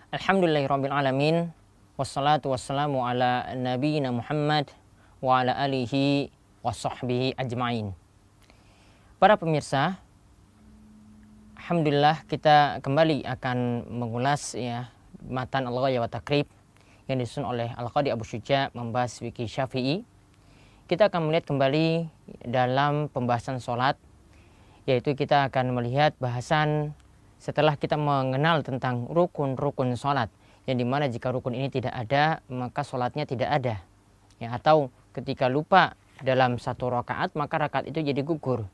Alhamdulillahirabbil alamin. Wassalatu wassalamu ala nabiyyina Muhammad wa ala alihi wa sahbihi ajmain. Para pemirsa, alhamdulillah kita kembali akan mengulas matan Al-Ghaya wa Taqrib yang disusun oleh Al-Qadi Abu Syuja membahas fikih Syafi'i. Kita akan melihat kembali dalam pembahasan sholat, yaitu kita akan melihat bahasan setelah kita mengenal tentang rukun-rukun sholat, yang dimana jika rukun ini tidak ada maka sholatnya tidak ada, atau ketika lupa dalam satu rakaat maka rakaat itu jadi gugur.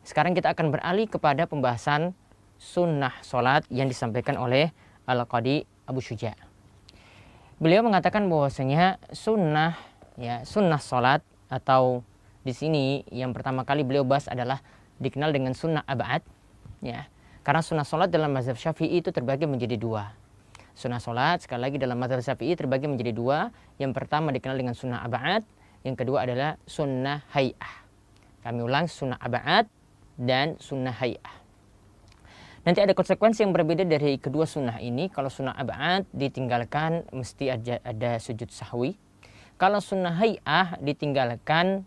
Sekarang kita akan beralih kepada pembahasan sunnah sholat yang disampaikan oleh Al-Qadi Abu Syuja. Beliau mengatakan bahwasanya sunnah sholat, atau di sini yang pertama kali beliau bahas adalah dikenal dengan sunnah ab'ad, karena sunnah sholat dalam mazhab Syafi'i itu terbagi menjadi dua. Sunnah sholat sekali lagi dalam mazhab Syafi'i terbagi menjadi dua. Yang pertama dikenal dengan sunnah ab'ad, yang kedua adalah sunnah hay'ah. Kami ulang, sunnah ab'ad dan sunnah hay'ah. Nanti ada konsekuensi yang berbeda dari kedua sunnah ini. Kalau sunnah ab'ad ditinggalkan mesti ada sujud sahwi. Kalau sunnah hay'ah ditinggalkan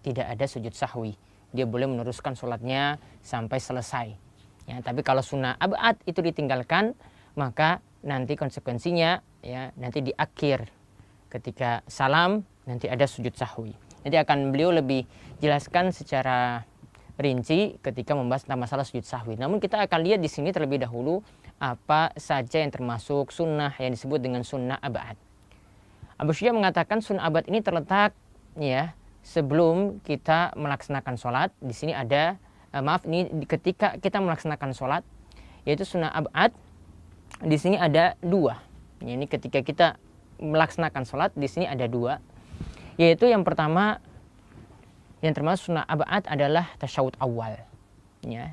tidak ada sujud sahwi. Dia boleh meneruskan sholatnya sampai selesai. Tapi kalau sunnah ab'ad itu ditinggalkan, maka nanti konsekuensinya nanti di akhir ketika salam nanti ada sujud sahwi. Nanti akan beliau lebih jelaskan secara rinci ketika membahas tentang masalah sujud sahwi. Namun kita akan lihat di sini terlebih dahulu apa saja yang termasuk sunnah yang disebut dengan sunnah ab'ad. Abu Syuja mengatakan sunnah ab'ad ini terletak sebelum kita melaksanakan sholat. Di sini ada ini ketika kita melaksanakan sholat, yaitu sunnah ab'ad. Di sini ada dua. Ini ketika kita melaksanakan sholat, di sini ada dua. Yaitu yang pertama, yang termasuk sunnah ab'ad adalah tasyahud awal.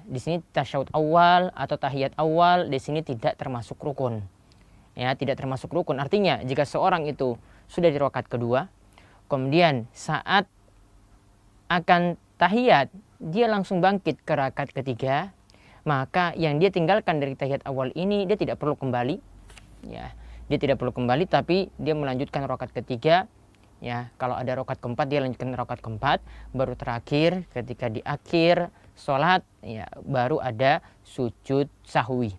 Di sini tasyahud awal atau tahiyat awal di sini tidak termasuk rukun. Tidak termasuk rukun. Artinya jika seorang itu sudah di rakaat kedua, kemudian saat akan tahiyat dia langsung bangkit ke rakaat ketiga, maka yang dia tinggalkan dari tahiyat awal ini dia tidak perlu kembali. Dia tidak perlu kembali, tapi dia melanjutkan rakaat ketiga. Kalau ada rakaat keempat dia lanjutkan rakaat keempat, baru terakhir ketika di akhir sholat baru ada sujud sahwi.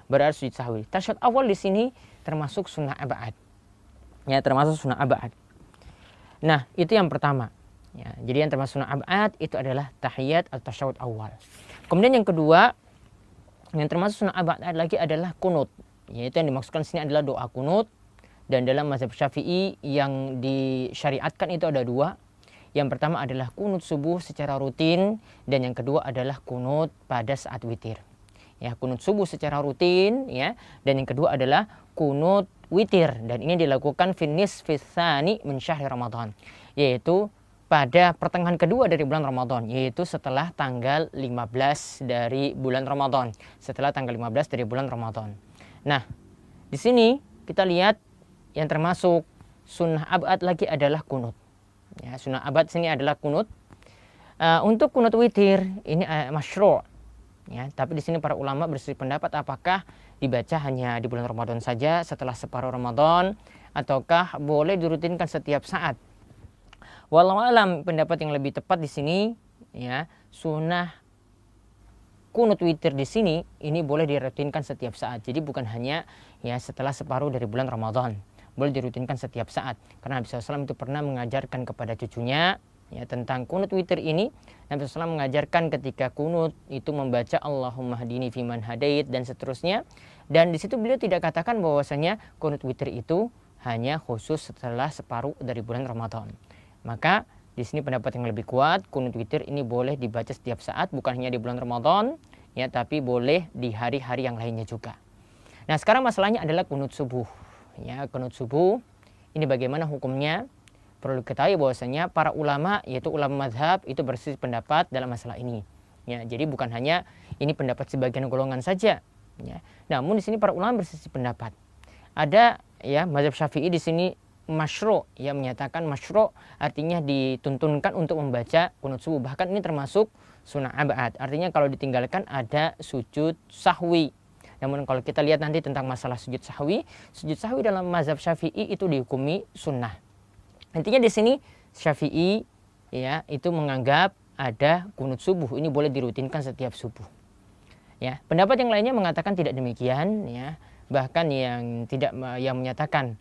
Baru ada sujud sahwi. Tasyahud awal di sini termasuk sunnah ab'ad. Termasuk sunnah ab'ad. Nah, itu yang pertama. Jadi yang termasuk sunnah ab'ad itu adalah tahiyat atau tasyahud awal. Kemudian yang kedua, yang termasuk sunnah ab'ad lagi adalah kunut. Yaitu yang dimaksudkan sini adalah doa kunut. Dan dalam mazhab Syafi'i yang disyariatkan itu ada dua. Yang pertama adalah kunut subuh secara rutin, dan yang kedua adalah kunut pada saat witir. Kunut subuh secara rutin, dan yang kedua adalah kunut witir, dan ini dilakukan finis fisani min syahri Ramadan, yaitu pada pertengahan kedua dari bulan Ramadan, yaitu setelah tanggal 15 dari bulan Ramadan. Setelah tanggal 15 dari bulan Ramadan. Nah, di sini kita lihat yang termasuk sunnah ab'ad lagi adalah kunut. Sunnah ab'ad sini adalah kunut. Untuk kunut witir ini masyru'. Tapi di sini para ulama berselisih pendapat apakah dibaca hanya di bulan Ramadan saja setelah separuh Ramadan, ataukah boleh dirutinkan setiap saat. Wallahu alam, pendapat yang lebih tepat di sini sunnah kunut witir di sini ini boleh dirutinkan setiap saat. Jadi bukan hanya setelah separuh dari bulan Ramadan, boleh dirutinkan setiap saat. Karena Nabi SAW itu pernah mengajarkan kepada cucunya tentang kunut witir ini. Nabi SAW mengajarkan ketika kunut itu membaca Allahumma hadini fiman hadait dan seterusnya. Dan di situ beliau tidak katakan bahwasanya kunut witir itu hanya khusus setelah separuh dari bulan Ramadan. Maka di sini pendapat yang lebih kuat, kunut witir ini boleh dibaca setiap saat, bukan hanya di bulan Ramadan, tapi boleh di hari-hari yang lainnya juga. Nah, sekarang masalahnya adalah kunut subuh. Kunut subuh ini bagaimana hukumnya? Perlu diketahui bahwasanya para ulama, yaitu ulama mazhab, itu berselisih pendapat dalam masalah ini. Jadi bukan hanya ini pendapat sebagian golongan saja. Namun di sini para ulama berselisih pendapat. Ada mazhab Syafi'i di sini masyru', menyatakan masyru' artinya dituntunkan untuk membaca kunut subuh. Bahkan ini termasuk sunnah ab'ad. Artinya kalau ditinggalkan ada sujud sahwi. Namun kalau kita lihat nanti tentang masalah sujud sahwi dalam mazhab Syafi'i itu dihukumi sunnah. Intinya di sini Syafi'i ya itu menganggap ada kunut subuh, ini boleh dirutinkan setiap subuh. Ya, pendapat yang lainnya mengatakan tidak demikian, ya. Bahkan yang menyatakan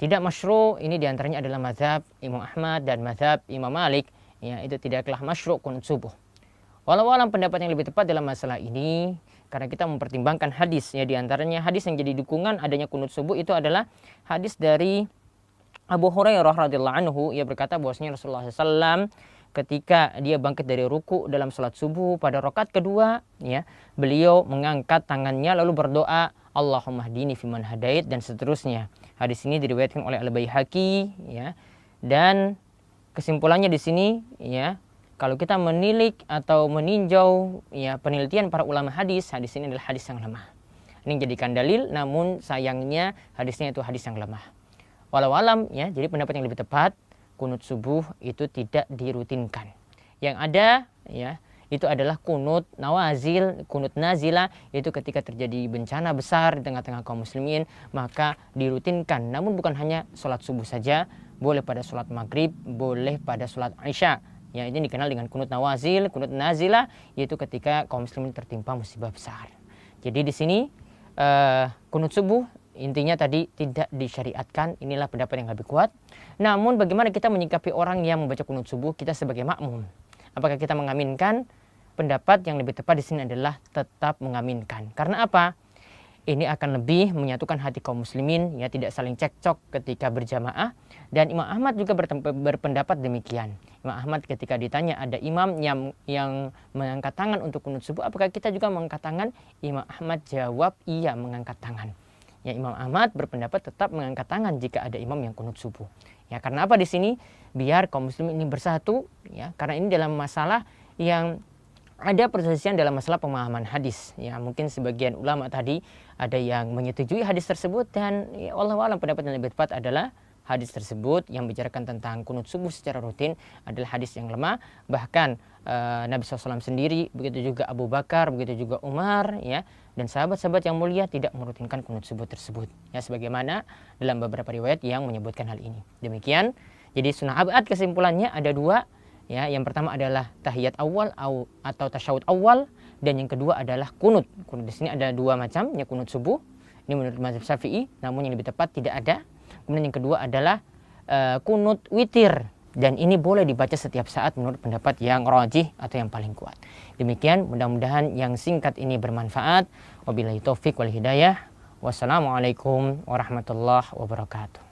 tidak masyru' ini diantaranya adalah mazhab Imam Ahmad dan mazhab Imam Malik. Ya, itu tidaklah masyru' kunut subuh. Walau alam pendapat yang lebih tepat dalam masalah ini, karena kita mempertimbangkan hadis, ya diantaranya hadis yang jadi dukungan adanya kunut subuh itu adalah hadis dari Abu Hurairah radhiyallahu anhu. Ia berkata bahwasanya Rasulullah SAW ketika dia bangkit dari ruku dalam salat subuh pada rakaat kedua, ya beliau mengangkat tangannya lalu berdoa Allahumma hdini fiman hadait dan seterusnya. Hadis ini diriwayatkan oleh Al-Baihaqi, ya. Dan kesimpulannya di sini, ya, kalau kita menilik atau meninjau ya penelitian para ulama hadis ini adalah hadis yang lemah. Ini dijadikan dalil, namun sayangnya hadisnya itu hadis yang lemah. Walau alam, ya, jadi pendapat yang lebih tepat kunut subuh itu tidak dirutinkan. Yang ada, ya, itu adalah kunut nawazil, kunut nazilah, itu ketika terjadi bencana besar di tengah-tengah kaum muslimin maka dirutinkan. Namun bukan hanya sholat subuh saja, boleh pada sholat maghrib, boleh pada sholat isya. Ya, ini dikenal dengan kunut nawazil, kunut nazilah, yaitu ketika kaum muslimin tertimpa musibah besar. Jadi di sini kunut subuh intinya tadi tidak disyariatkan. Inilah pendapat yang lebih kuat. Namun bagaimana kita menyikapi orang yang membaca kunut subuh kita sebagai makmum? Apakah kita mengaminkan? Pendapat yang lebih tepat di sini adalah tetap mengaminkan. Karena apa? Ini akan lebih menyatukan hati kaum muslimin, ya, tidak saling cekcok ketika berjamaah. Dan Imam Ahmad juga berpendapat demikian. Imam Ahmad ketika ditanya ada imam yang mengangkat tangan untuk kunut subuh, apakah kita juga mengangkat tangan? Imam Ahmad jawab iya, mengangkat tangan. Ya, Imam Ahmad berpendapat tetap mengangkat tangan jika ada imam yang kunut subuh. Ya, karena apa di sini? Biar kaum muslimin ini bersatu, ya, karena ini dalam masalah yang ada perselisihan dalam masalah pemahaman hadis. Ya, mungkin sebagian ulama tadi ada yang menyetujui hadis tersebut dan ya, wallahu a'lam pendapat yang lebih tepat adalah hadis tersebut yang bicarakan tentang kunut subuh secara rutin adalah hadis yang lemah. Bahkan Nabi SAW sendiri, begitu juga Abu Bakar, begitu juga Umar, ya, dan sahabat-sahabat yang mulia tidak merutinkan kunut subuh tersebut. Ya, sebagaimana dalam beberapa riwayat yang menyebutkan hal ini. Demikian. Jadi sunnah abad kesimpulannya ada dua. Ya, yang pertama adalah tahiyat awal atau tasyahud awal, dan yang kedua adalah kunut. Kunut di sini ada dua macam, ya kunut subuh. Ini menurut mazhab Syafi'i, namun yang lebih tepat tidak ada. Kemudian yang kedua adalah kunut witir, dan ini boleh dibaca setiap saat menurut pendapat yang rajih atau yang paling kuat. Demikian, mudah-mudahan yang singkat ini bermanfaat. Wabillahi taufik wal hidayah. Wassalamualaikum warahmatullahi wabarakatuh.